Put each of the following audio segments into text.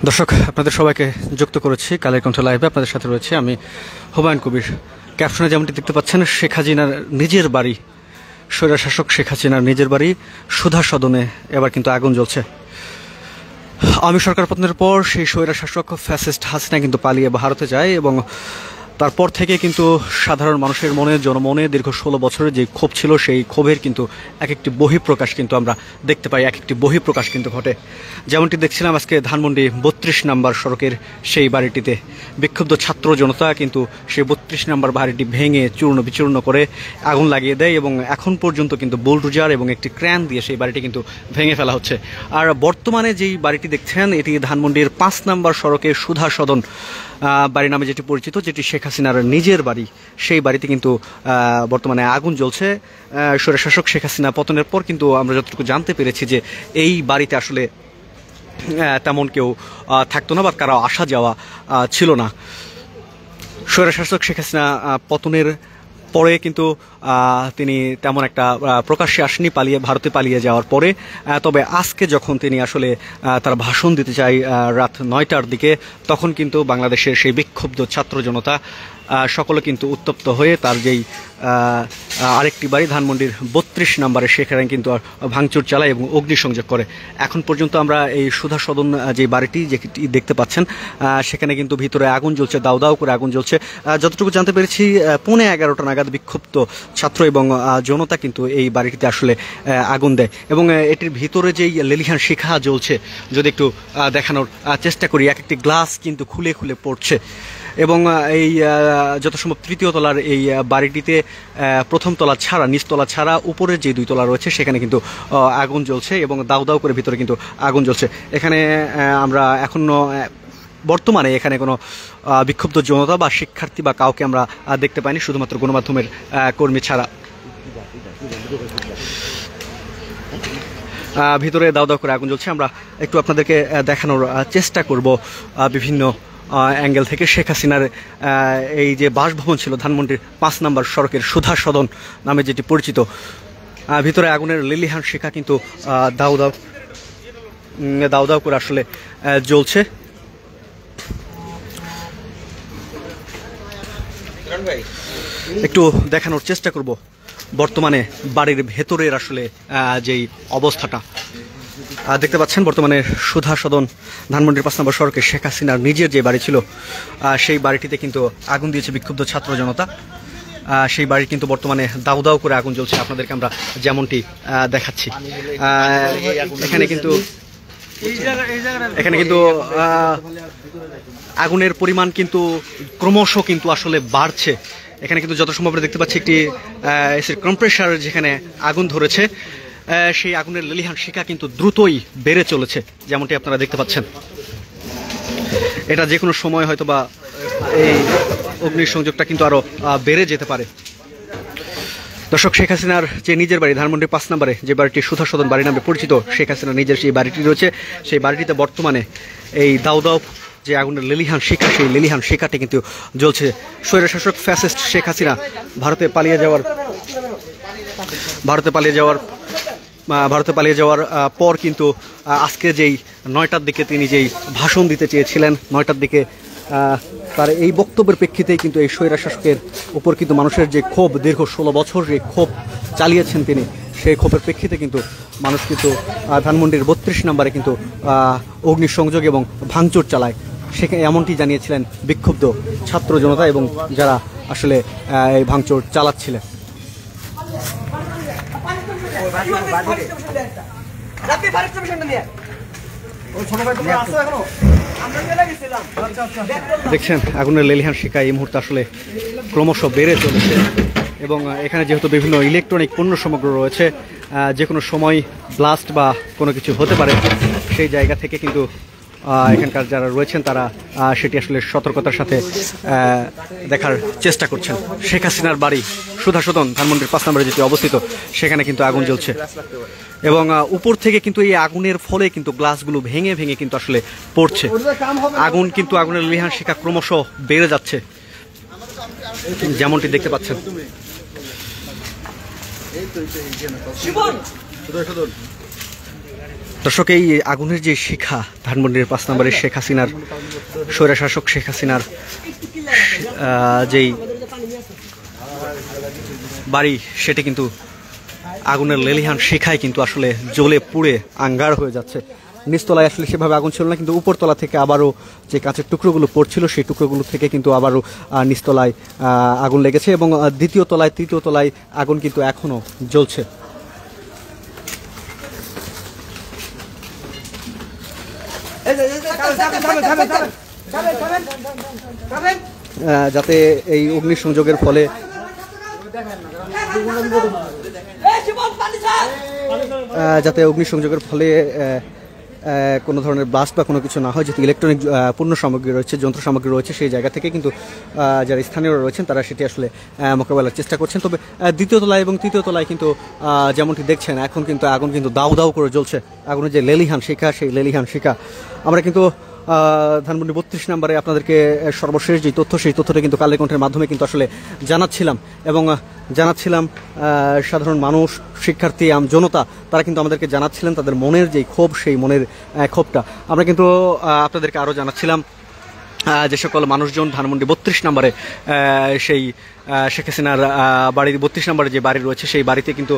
দর্শক আপনাদের সবাইকে যুক্ত করেছি কালের কণ্ঠ লাইভে। আপনাদের সাথে রয়েছে আমি হুমায়ুন কবির। ক্যাপশনে যেমনটি দেখতে পাচ্ছেন, শেখ হাসিনার নিজের বাড়ি, স্বৈরশাসক শেখ হাসিনার নিজের বাড়ি সুধা সদনে এবার কিন্তু আগুন জ্বলছে। আওয়ামী সরকার পতনের পর সেই স্বৈরশাসক ফ্যাসিস্ট হাসিনা কিন্তু পালিয়ে ভারতে যায় এবং তারপর থেকে কিন্তু সাধারণ মানুষের মনে, জনমনে দীর্ঘ 16 বছরের যে ক্ষোভ ছিল, সেই ক্ষোভের কিন্তু এক একটি বহিঃপ্রকাশ কিন্তু আমরা দেখতে পাই, এক একটি বহিঃপ্রকাশ কিন্তু ঘটে। যেমনটি দেখছিলাম আজকে ধানমন্ডি 32 নম্বর সড়কের সেই বাড়িটিতে বিক্ষুব্ধ ছাত্র জনতা কিন্তু সেই 32 নম্বর বাড়িটি ভেঙে চূর্ণ বিচূর্ণ করে আগুন লাগিয়ে দেয় এবং এখন পর্যন্ত কিন্তু বুলডোজার এবং একটি ক্র্যান দিয়ে সেই বাড়িটি কিন্তু ভেঙে ফেলা হচ্ছে। আর বর্তমানে যেই বাড়িটি দেখছেন, এটি ধানমন্ডির 5 নম্বর সড়কে সুধা সদন বাড়ি নামে যেটি পরিচিত, যেটি শেখ হাসিনার নিজের বাড়ি, সেই বাড়িতে কিন্তু বর্তমানে আগুন জ্বলছে। স্বৈরশাসক শেখ হাসিনা পতনের পর কিন্তু আমরা যতটুকু জানতে পেরেছি যে এই বাড়িতে আসলে তেমন কেউ থাকতো না বা কারো আসা যাওয়া ছিল না। স্বৈরশাসক শেখ হাসিনা পতনের পরে কিন্তু তিনি তেমন একটা প্রকাশ্যে আসেনি, ভারতে পালিয়ে যাওয়ার পরে। তবে আজকে যখন তিনি আসলে তার ভাষণ দিতে চাই রাত 9টার দিকে, তখন কিন্তু বাংলাদেশের সেই বিক্ষুব্ধ ছাত্র জনতা সকলে কিন্তু উত্তপ্ত হয়ে তার যেই আরেকটি বাড়ি ধানমন্ডির 32 নম্বরে সেখানে কিন্তু ভাঙচুর চালায় এবং অগ্নিসংযোগ করে। এখন পর্যন্ত আমরা এই সুধা সদন যে বাড়িটি যেটি দেখতে পাচ্ছেন, সেখানে কিন্তু ভিতরে আগুন জ্বলছে, দাউ দাউ করে আগুন জ্বলছে। যতটুকু জানতে পেরেছি 11:15 নাগাদ বিক্ষুব্ধ ছাত্র এবং জনতা কিন্তু এই বাড়িটিতে আসলে আগুন দেয় এবং এটির ভিতরে যেই লেলিহান শিখা জ্বলছে, যদি একটু দেখানোর চেষ্টা করি, এক একটি গ্লাস কিন্তু খুলে খুলে পড়ছে এবং এই যত সম্ভব 3য় তলার এই বাড়িটিতে প্রথম তলা ছাড়া, নিচতলা ছাড়া উপরের যে 2 তলা রয়েছে সেখানে কিন্তু আগুন জ্বলছে এবং দাউ দাউ করে ভিতরে কিন্তু আগুন জ্বলছে। এখানে আমরা এখনো বর্তমানে এখানে কোনো বিক্ষুব্ধ জনতা বা শিক্ষার্থী বা কাউকে আমরা দেখতে পাইনি, শুধুমাত্র গণমাধ্যমের কর্মী ছাড়া। ভিতরে দাউ দাউ করে আগুন জ্বলছে। আমরা একটু আপনাদেরকে দেখানোর চেষ্টা করব বিভিন্ন অ্যাঙ্গেল থেকে। শেখ হাসিনার এই যে বাসভবন ছিল ধানমন্ডির 5 নম্বর সড়কের সুধা সদন নামে যেটি পরিচিত, ভিতরে আগুনের লিলিহান শিখা কিন্তু দাউ দাউ করে আসলে জ্বলছে। একটু দেখানোর চেষ্টা করব বর্তমানে বাড়ির ভেতরের আসলে যেই অবস্থাটা দেখতে পাচ্ছেন। বর্তমানে সুধা সদন ধানমন্ডির 5 নম্বর সড়কে শেখ হাসিনার নিজের যে বাড়ি ছিল, সেই বাড়িটিতে কিন্তু আগুন দিয়েছে বিক্ষুব্ধ ছাত্র জনতা। সেই বাড়ি কিন্তু বর্তমানে দাউ দাউ করে আগুন জ্বলছে, আপনাদেরকে আমরা যেমনটি দেখাচ্ছি। এখানে কিন্তু আগুনের পরিমাণ কিন্তু ক্রমশ কিন্তু আসলে বাড়ছে। এখানে কিন্তু যত সম্ভব দেখতে পাচ্ছি একটি এসির কম্প্রেসার যেখানে আগুন ধরেছে, সেই আগুনের লেলিহান শিখা কিন্তু দ্রুতই বেড়ে চলেছে, যেমনটি আপনারা দেখতে পাচ্ছেন। এটা যে কোনো সময় হয়তো বা এই অগ্নিসংযোগটা কিন্তু আরো বেড়ে যেতে পারে। দর্শক, শেখ হাসিনার যে নিজের বাড়ি ধানমন্ডি 5 নম্বরে যে বাড়িটি সুধা সদন বাড়ি নামে পরিচিত, শেখ হাসিনার নিজের সেই বাড়িটি রয়েছে। সেই বাড়িটিতে বর্তমানে এই দাউ দাউ যে আগুনের লেলিহান শিখা, সেই লেলিহান শিখাটি কিন্তু জ্বলছে। স্বৈরশাসক ফ্যাসিস্ট শেখ হাসিনা ভারতে পালিয়ে যাওয়ার পর কিন্তু আজকে যেই 9টার দিকে তিনি যেই ভাষণ দিতে চেয়েছিলেন, 9টার দিকে তার এই বক্তব্যের প্রেক্ষিতেই কিন্তু এই স্বৈরশাসকের উপর কিন্তু মানুষের যে ক্ষোভ, দীর্ঘ 16 বছর যে ক্ষোভ চালিয়েছেন তিনি, সেই ক্ষোভের প্রেক্ষিতে কিন্তু মানুষ কিন্তু ধানমন্ডির 32 নম্বরে কিন্তু অগ্নিসংযোগ এবং ভাঙচুর চালায়। সেখানে এমনটি জানিয়েছিলেন বিক্ষুব্ধ ছাত্র জনতা এবং যারা আসলে এই ভাঙচুর চালাচ্ছিলেন। দেখছেন আগুনের লেলিহান শিখা এই মুহূর্তে আসলে ক্রমশ বেড়ে চলেছে এবং এখানে যেহেতু বিভিন্ন ইলেকট্রনিক পণ্য সামগ্রী রয়েছে, যে কোনো সময় ব্লাস্ট বা কোনো কিছু হতে পারে, সেই জায়গা থেকে কিন্তু এখানকার যারা রয়েছেন তারা সেটি আসলে সতর্কতার সাথে দেখার চেষ্টা করছেন। শেখ হাসিনার বাড়ি সুধা সদন ধানমন্ডির 5 নম্বরে যেটি অবস্থিত, সেখানে কিন্তু আগুন জ্বলছে এবং উপর থেকে কিন্তু এই আগুনের ফলে কিন্তু গ্লাসগুলো ভেঙে ভেঙে কিন্তু আসলে পড়ছে। আগুনের লেলিহান শিখা ক্রমশ বেড়ে যাচ্ছে, যেমনটি দেখতে পাচ্ছেন। দর্শক, এই আগুনের যে শিখা ধানমন্ডির 5 নম্বরের শেখ হাসিনার স্বৈরশাসক শেখ হাসিনার যেই বাড়ি, সেটা কিন্তু আগুনের লেলিহান শিখায় কিন্তু আসলে জ্বলে পুড়ে আঙ্গার হয়ে যাচ্ছে। নিচতলায় আসলে সেভাবে আগুন ছিল না, কিন্তু উপরতলা থেকে আবারও যে কাঁচের টুকরোগুলো পড়ছিল সেই টুকরোগুলো থেকে কিন্তু আবারও নিচতলায় আগুন লেগেছে এবং দ্বিতীয় তলায় তৃতীয় তলায় আগুন কিন্তু এখনও জ্বলছে। যাতে এই অগ্নিসংযোগের ফলে কোনো ধরনের ব্লাস্ট বা কোনো কিছু না হয়, যেহেতু ইলেকট্রনিক পণ্য সামগ্রী রয়েছে, যন্ত্র সামগ্রী রয়েছে, সেই জায়গা থেকে কিন্তু যারা স্থানীয়রা রয়েছেন তারা সেটি আসলে মোকাবেলার চেষ্টা করছেন। তবে দ্বিতীয় তলায় এবং তৃতীয় তলায় কিন্তু যেমনটি দেখছেন এখন কিন্তু আগুন কিন্তু দাউ দাউ করে জ্বলছে। আগুনের যে লেলিহান শিখা, সেই লেলিহান শিখা আমরা কিন্তু ধানমন্ডি 32 নম্বরে আপনাদেরকে সর্বশেষ যে তথ্য, সেই তথ্যটা কিন্তু কালের কণ্ঠের মাধ্যমে কিন্তু আসলে জানাচ্ছিলাম এবং জানাচ্ছিলাম সাধারণ মানুষ, শিক্ষার্থী, জনতা তারা কিন্তু আমাদেরকে জানাচ্ছিলেন তাদের মনের যে ক্ষোভ, সেই মনের ক্ষোভটা আমরা কিন্তু আপনাদেরকে আরও জানাচ্ছিলাম। যে সকল মানুষজন ধানমন্ডি 32 নম্বরে সেই শেখ হাসিনার বাড়ির 32 নম্বরে যে বাড়ি রয়েছে, সেই বাড়িতে কিন্তু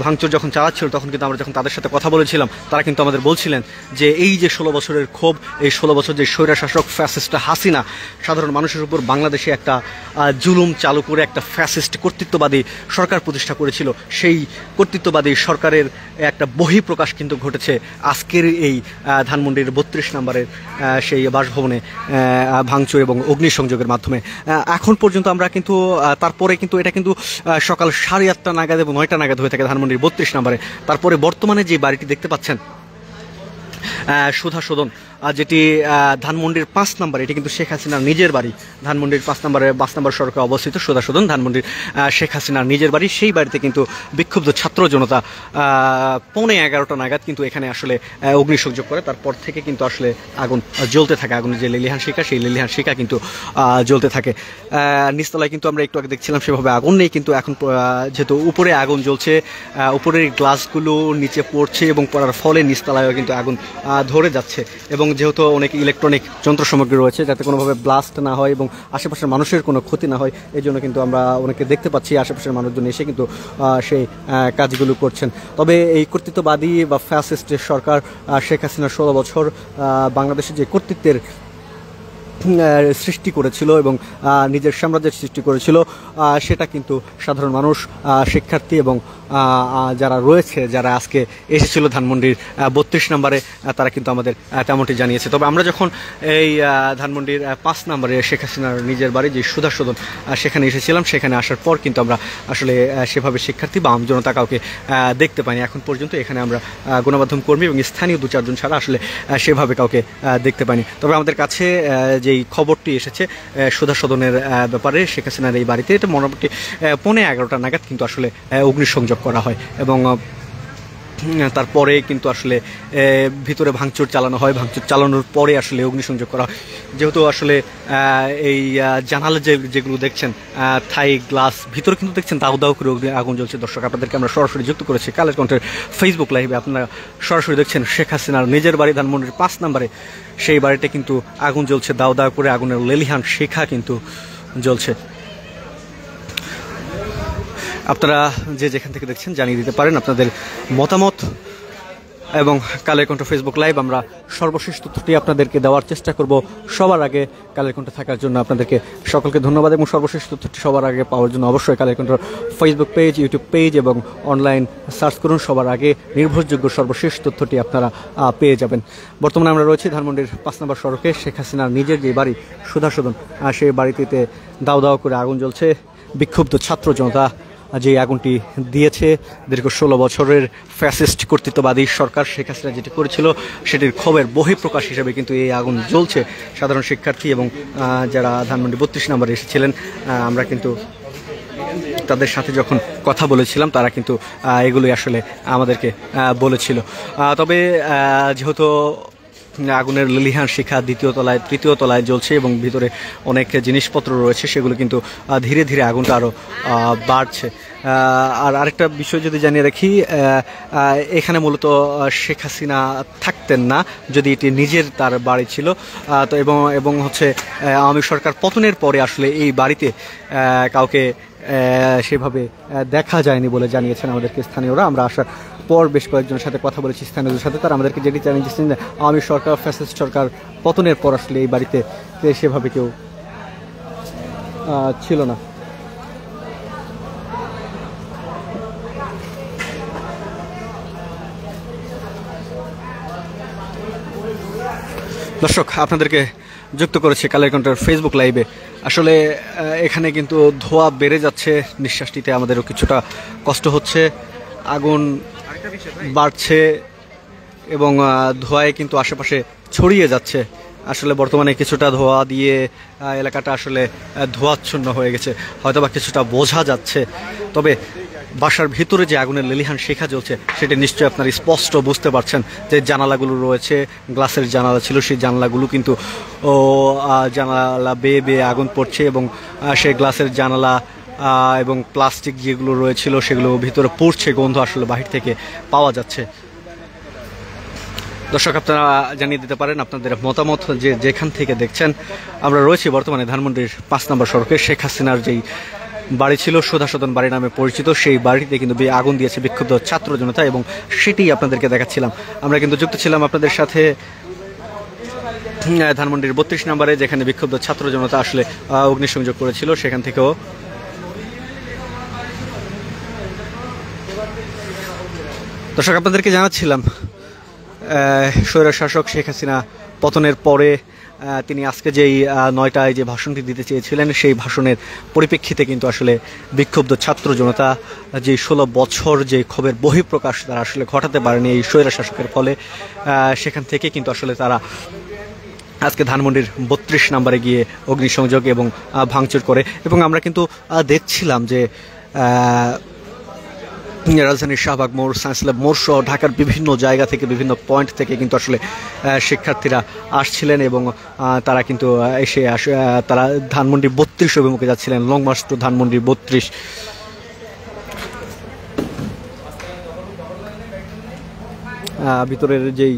ভাঙচুর যখন চালাচ্ছিল, তখন কিন্তু আমরা যখন তাদের সাথে কথা বলেছিলাম, তারা কিন্তু আমাদের বলছিলেন যে এই যে 16 বছরের ক্ষোভ, এই 16 বছর যে স্বৈরশাসক ফ্যাসিস্ট হাসিনা সাধারণ মানুষের উপর বাংলাদেশে একটা জুলুম চালু করে একটা ফ্যাসিস্ট কর্তৃত্ববাদী সরকার প্রতিষ্ঠা করেছিল, সেই কর্তৃত্ববাদী সরকারের একটা বহিঃপ্রকাশ কিন্তু ঘটেছে আজকের এই ধানমন্ডির 32 নম্বরের সেই বাসভবনে ভাঙচুর এবং অগ্নিসংযোগের মাধ্যমে। এখন পর্যন্ত আমরা কিন্তু তারপরে কিন্তু এটা কিন্তু সকাল 8:30 নাগাদ এবং 9টা নাগাদ হয়ে থাকে ধানমন্ডির 32 নম্বরে। তারপরে বর্তমানে যে বাড়িটি দেখতে পাচ্ছেন সুধা সদন, যেটি ধানমন্ডির 5 নম্বর, এটি কিন্তু শেখ হাসিনার নিজের বাড়ি। ধানমন্ডির 5 নম্বর সড়কে অবস্থিত সুধা সদন ধানমন্ডির শেখ হাসিনার নিজের বাড়ি। সেই বাড়িতে কিন্তু বিক্ষুব্ধ ছাত্র জনতা 11:15 নাগাদ কিন্তু এখানে আসলে অগ্নিসংযোগ করে। তারপর থেকে কিন্তু আসলে আগুন জ্বলতে থাকে। আগুনের যে লেলিহান শিখা, সেই লেলিহান শিখা কিন্তু জ্বলতে থাকে। নিচতলায় কিন্তু আমরা একটু আগে দেখছিলাম সেভাবে আগুন নেই, কিন্তু এখন যেহেতু উপরে আগুন জ্বলছে, উপরের গ্লাসগুলো নিচে পড়ছে এবং পড়ার ফলে নিচতলায়ও কিন্তু আগুন ধরে যাচ্ছে। এবং যেহেতু অনেক ইলেকট্রনিক যন্ত্র সামগ্রী রয়েছে, যাতে কোনোভাবে ব্লাস্ট না হয় এবং আশেপাশের মানুষের কোনো ক্ষতি না হয়, এই জন্য কিন্তু আমরা অনেকে দেখতে পাচ্ছি আশেপাশের মানুষজন এসে কিন্তু সেই কাজগুলো করছেন। তবে এই কর্তৃত্ববাদী বা ফ্যাসিস্ট সরকার শেখ হাসিনা 16 বছর বাংলাদেশের যে কর্তৃত্বের সৃষ্টি করেছিল এবং নিজের সাম্রাজ্যের সৃষ্টি করেছিল, সেটা কিন্তু সাধারণ মানুষ, শিক্ষার্থী এবং যারা রয়েছে, যারা আজকে এসেছিল ধানমন্ডির 32 নম্বরে, তারা কিন্তু আমাদের তেমনটি জানিয়েছে। তবে আমরা যখন এই ধানমন্ডির 5 নম্বরে শেখ হাসিনার নিজের বাড়ি যে সুধা সদন, সেখানে এসেছিলাম, সেখানে আসার পর কিন্তু আমরা আসলে সেভাবে শিক্ষার্থী বা আমজনতা কাউকে দেখতে পাইনি এখন পর্যন্ত। এখানে আমরা গণমাধ্যম কর্মী এবং স্থানীয় 2-4 জন ছাড়া আসলে সেভাবে কাউকে দেখতে পাইনি। তবে আমাদের কাছে যেই খবরটি এসেছে সুধা সদনের ব্যাপারে, শেখ হাসিনার এই বাড়িতে, এটা মোটামুটি 11:15 নাগাদ কিন্তু আসলে অগ্নিসংযোগ করা হয় এবং তারপরে কিন্তু আসলে ভিতরে ভাঙচুর চালানো হয়। ভাঙচুর চালানোর পরে আসলে অগ্নিসংযোগ করা হয়। যেহেতু আসলে এই জানালা যেগুলো দেখছেন থাই গ্লাস, ভিতরে কিন্তু দেখছেন দাউ দাউ করে আগুন জ্বলছে। দর্শক, আপনাদেরকে আমরা সরাসরি যুক্ত করেছি কালের কণ্ঠের ফেসবুক লাইভে। আপনারা সরাসরি দেখছেন শেখ হাসিনার নিজের বাড়ি ধানমন্ডির 5 নম্বরে, সেই বাড়িতে কিন্তু আগুন জ্বলছে, দাউ দাউ করে আগুনের লেলিহান শিখা কিন্তু জ্বলছে। আপনারা যে যেখান থেকে দেখছেন জানিয়ে দিতে পারেন আপনাদের মতামত এবং কালের কণ্ঠ ফেসবুক লাইভ আমরা সর্বশেষ তথ্যটি আপনাদেরকে দেওয়ার চেষ্টা করব সবার আগে। কালের কণ্ঠ থাকার জন্য আপনাদেরকে সকলকে ধন্যবাদ এবং সর্বশেষ তথ্যটি সবার আগে পাওয়ার জন্য অবশ্যই Kaler Kantho Facebook page, YouTube page এবং অনলাইন সার্চ করুন। সবার আগে নির্ভরযোগ্য সর্বশেষ তথ্যটি আপনারা পেয়ে যাবেন। বর্তমানে আমরা রয়েছি ধানমন্ডির 5 নম্বর সড়কে শেখ হাসিনার নিজের যে বাড়ি সুধা সদন, সেই বাড়িটিতে দাউ দাউ করে আগুন জ্বলছে। বিক্ষুব্ধ ছাত্র জনতা যে আগুনটি দিয়েছে, দীর্ঘ 16 বছরের ফ্যাসিস্ট কর্তৃত্ববাদী সরকার শেখ হাসিনা যেটি করেছিল, সেটির ক্ষোভের বহিঃপ্রকাশ হিসেবে কিন্তু এই আগুন জ্বলছে। সাধারণ শিক্ষার্থী এবং যারা ধানমন্ডি 32 নম্বরে এসেছিলেন, আমরা কিন্তু তাদের সাথে যখন কথা বলেছিলাম, তারা কিন্তু এগুলোই আসলে আমাদেরকে বলেছিল। তবে যেহেতু আগুনের লেলিহান শিখা দ্বিতীয় তলায় তৃতীয় তলায় জ্বলছে এবং ভিতরে অনেক জিনিসপত্র রয়েছে, সেগুলো কিন্তু ধীরে ধীরে আগুনটা আরও বাড়ছে। আর আরেকটা বিষয় যদি জানিয়ে রাখি, এখানে মূলত শেখ হাসিনা থাকতেন না, যদি এটি নিজের তার বাড়ি ছিল। তো এবং হচ্ছে আওয়ামী সরকার পতনের পরে আসলে এই বাড়িতে কাউকে সেভাবে দেখা যায়নি বলে জানিয়েছেন আমাদেরকে স্থানীয়রা। আমরা আসার পর বেশ কয়েকজনের সাথে কথা বলেছি স্থানীয়দের সাথে, তারা আমাদেরকে যেটি জানিয়েছেন যে আওয়ামী সরকার ফ্যাসিস্ট সরকার পতনের পর আসলে এই বাড়িতে সেভাবে কেউ ছিল না। দর্শক, আপনাদেরকে যুক্ত করেছে কালের কণ্ঠের ফেসবুক লাইভে। আসলে এখানে কিন্তু ধোঁয়া বেড়ে যাচ্ছে, নিঃশ্বাস নিতে আমাদেরও কিছুটা কষ্ট হচ্ছে। আগুন বাড়ছে এবং ধোঁয়ায় কিন্তু আশেপাশে ছড়িয়ে যাচ্ছে। আসলে বর্তমানে কিছুটা ধোঁয়া দিয়ে এলাকাটা আসলে ধোঁয়াচ্ছন্ন হয়ে গেছে, হয়তোবা কিছুটা বোঝা যাচ্ছে। তবে বাসার ভিতরে যে আগুনের লেলিহান শিখা জ্বলছে সেটা নিশ্চয়ই আপনারা স্পষ্ট বুঝতে পারছেন। যে জানালাগুলো রয়েছে, গ্লাসের জানালা ছিল, সেই জানালাগুলো কিন্তু জানালা বেয়ে বেয়ে আগুন পড়ছে এবং সেই গ্লাসের জানালা এবং প্লাস্টিক যেগুলো রয়েছিল সেগুলো ভিতরে পড়ছে, গন্ধ আসলে বাহির থেকে পাওয়া যাচ্ছে। দর্শক, আপনারা জানিয়ে দিতে পারেন আপনাদের মতামত যে যেখান থেকে দেখছেন। আমরা রয়েছি বর্তমানে ধানমন্ডির 5 নম্বর সড়কে। শেখ হাসিনার যেই বাড়ি ছিল, সুধা সদন বাড়ি নামে পরিচিত, সেই বাড়িতে কিন্তু আগুন দিয়েছে বিক্ষুব্ধ ছাত্র জনতা এবং সেটি আপনাদেরকে দেখাচ্ছিলাম। আমরা কিন্তু যুক্ত ছিলাম আপনাদের সাথে ধানমন্ডির 32 নম্বরে, যেখানে বিক্ষুব্ধ ছাত্র জনতা আসলে অগ্নিসংযোগ করেছিল, সেখান থেকেও দর্শক আপনাদেরকে জানাচ্ছিলাম স্বৈরশাসক শেখ হাসিনা পতনের পরে তিনি আজকে যেই 9টায় যে ভাষণটি দিতে চেয়েছিলেন, সেই ভাষণের পরিপ্রেক্ষিতে কিন্তু আসলে বিক্ষুব্ধ ছাত্র জনতা যে 16 বছর যে ক্ষোভের বহিঃপ্রকাশ তারা আসলে ঘটাতে পারেনি এই স্বৈরশাসকের ফলে, সেখান থেকে কিন্তু আসলে তারা আজকে ধানমন্ডির 32 নম্বরে গিয়ে অগ্নিসংযোগ এবং ভাঙচুর করে। এবং আমরা কিন্তু দেখছিলাম যে রাজধানীর শাহবাগ মোড়, সায়েন্স ল্যাব মোড় সহ ঢাকার বিভিন্ন জায়গা থেকে, বিভিন্ন পয়েন্ট থেকে কিন্তু আসলে শিক্ষার্থীরা আসছিলেন এবং তারা কিন্তু তারা ধানমন্ডি 32 অভিমুখে যাচ্ছিলেন, লং মার্চ টু ধানমন্ডি 32। ভিতরের যেই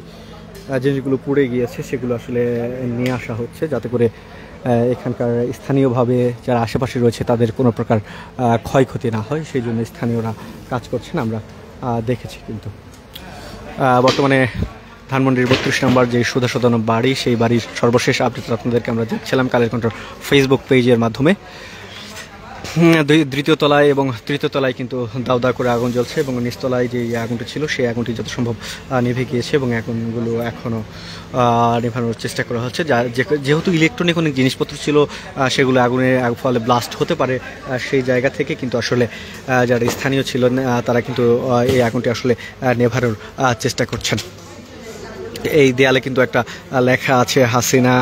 জিনিসগুলো পুড়ে গিয়েছে সেগুলো আসলে নিয়ে আসা হচ্ছে, যাতে করে এখানকার স্থানীয়ভাবে যারা আশেপাশে রয়েছে তাদের কোনো প্রকার ক্ষয়ক্ষতি না হয়, সেই জন্য স্থানীয়রা কাজ করছেন, আমরা দেখেছি। কিন্তু বর্তমানে ধানমন্ডির 32 নম্বর যে সুধা সদন বাড়ি, সেই বাড়ির সর্বশেষ আপডেট আপনাদেরকে আমরা দেখছিলাম কালের কণ্ঠ ফেসবুক পেজের মাধ্যমে। দ্বিতীয় তলায় এবং তৃতীয় তলায় কিন্তু দাউ দাউ করে আগুন জ্বলছে এবং নিচতলায় যে আগুনটি ছিল সেই আগুনটি যত সম্ভব নিভে গিয়েছে এবং আগুনগুলো এখনও নেভানোর চেষ্টা করা হচ্ছে। যেহেতু ইলেকট্রনিক অনেক জিনিসপত্র ছিল, সেগুলো আগুনের ফলে ব্লাস্ট হতে পারে, সেই জায়গা থেকে কিন্তু আসলে যারা স্থানীয় ছিল তারা কিন্তু এই আগুনটি আসলে নেভানোর চেষ্টা করছেন। এই দেয়ালে কিন্তু একটা লেখা আছে হাসিনা,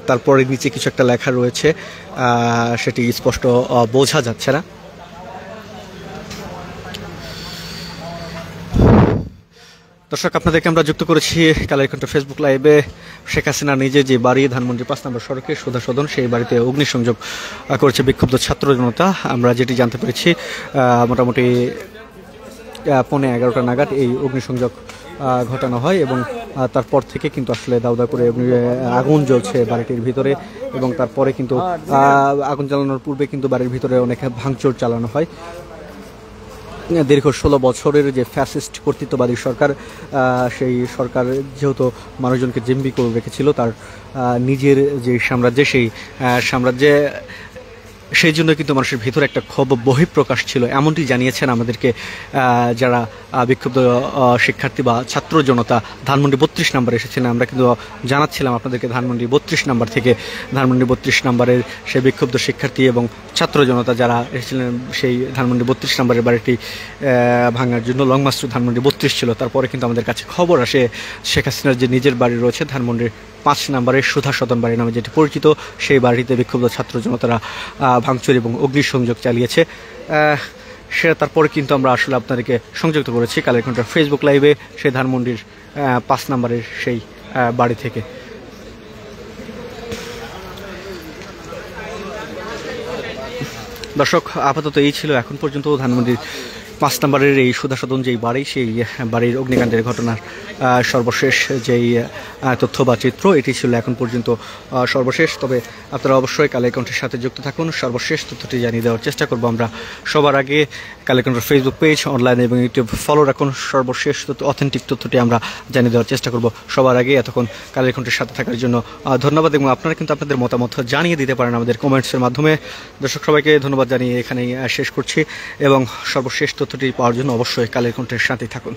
তারপরে নিচে কিছু একটা লেখা রয়েছে, সেটি স্পষ্ট বোঝা যাচ্ছে না। দর্শক, আপনাদেরকে আমরা যুক্ত করেছি কালের কণ্ঠ ফেসবুক লাইভে। শেখ হাসিনা নিজে যে বাড়ি ধানমন্ডি 5 নম্বর সড়কে সুধা সদন, সেই বাড়িতে অগ্নিসংযোগ করেছে বিক্ষুব্ধ ছাত্র জনতা। আমরা যেটি জানতে পেরেছি মোটামুটি 11:15 নাগাদ এই অগ্নিসংযোগ ঘটানো হয় এবং তারপর থেকে কিন্তু আসলে দাউ দাউ করে আগুন জ্বলছে বাড়িটির ভিতরে এবং তারপরে কিন্তু আগুন জ্বালানোর পূর্বে কিন্তু বাড়ির ভিতরে অনেক ভাঙচুর চালানো হয়। দীর্ঘ 16 বছরের যে ফ্যাসিস্ট কর্তৃত্ববাদী সরকার, সেই সরকার যেহেতু মানুষজনকে জিম্মি করে রেখেছিল তার নিজের যে সাম্রাজ্য, সেই সাম্রাজ্যে, সেই জন্য কিন্তু মানুষের ভিতরে একটা ক্ষোভ বহিঃপ্রকাশ ছিল, এমনটি জানিয়েছেন আমাদেরকে যারা বিক্ষুব্ধ শিক্ষার্থী বা ছাত্র জনতা ধানমন্ডি 32 নম্বরে এসেছেন। আমরা কিন্তু জানাচ্ছিলাম আপনাদেরকে ধানমন্ডি 32 নম্বর থেকে, ধানমন্ডি 32 নম্বরের সেই বিক্ষুব্ধ শিক্ষার্থী এবং ছাত্র জনতা যারা এসেছিলেন সেই ধানমন্ডি 32 নম্বরের বাড়িটি ভাঙার জন্য। লং মার্চ টু ধানমন্ডি 32 ছিল। তারপরে কিন্তু আমাদের কাছে খবর আসে শেখ হাসিনার যে নিজের বাড়ি রয়েছে ধানমন্ডির 5 নম্বরের সুধা সদন বাড়ি নামে যেটি পরিচিত, সেই বাড়িতে বিক্ষুব্ধ ছাত্র জনতারা ভাঙচুর এবং অগ্নিসংযোগ চালিয়েছে। সেটা তারপরে কিন্তু আমরা আসলে আপনাদেরকে সংযুক্ত করেছি কালের কণ্ঠের ফেসবুক লাইভে। সেই ধানমন্ডির 5 নম্বরের সেই বাড়ি থেকে। দর্শক, আপাতত এই ছিল এখন পর্যন্ত ধানমন্ডির 5 নম্বরের এই সুধা সদন যেই বাড়ি, সেই বাড়ির অগ্নিকাণ্ডের ঘটনার সর্বশেষ যেই তথ্য বা চিত্র, এটি ছিল এখন পর্যন্ত সর্বশেষ। তবে আপনারা অবশ্যই কালের কণ্ঠের সাথে যুক্ত থাকুন, সর্বশেষ তথ্যটি জানিয়ে দেওয়ার চেষ্টা করব আমরা সবার আগে। কালের কণ্ঠের ফেসবুক পেজ, অনলাইন এবং ইউটিউব ফলো রাখুন, সর্বশেষ অথেন্টিক তথ্যটি আমরা জানিয়ে দেওয়ার চেষ্টা করব সবার আগে। এতক্ষণ কালের কণ্ঠের সাথে থাকার জন্য ধন্যবাদ, এবং আপনারা কিন্তু আপনাদের মতামত জানিয়ে দিতে পারেন আমাদের কমেন্টসের মাধ্যমে। দর্শক, সবাইকে ধন্যবাদ জানিয়ে এখানেই শেষ করছি, এবং সর্বশেষ তথ্যটি পাওয়ার জন্য অবশ্যই কালের কণ্ঠের সাথেই থাকুন।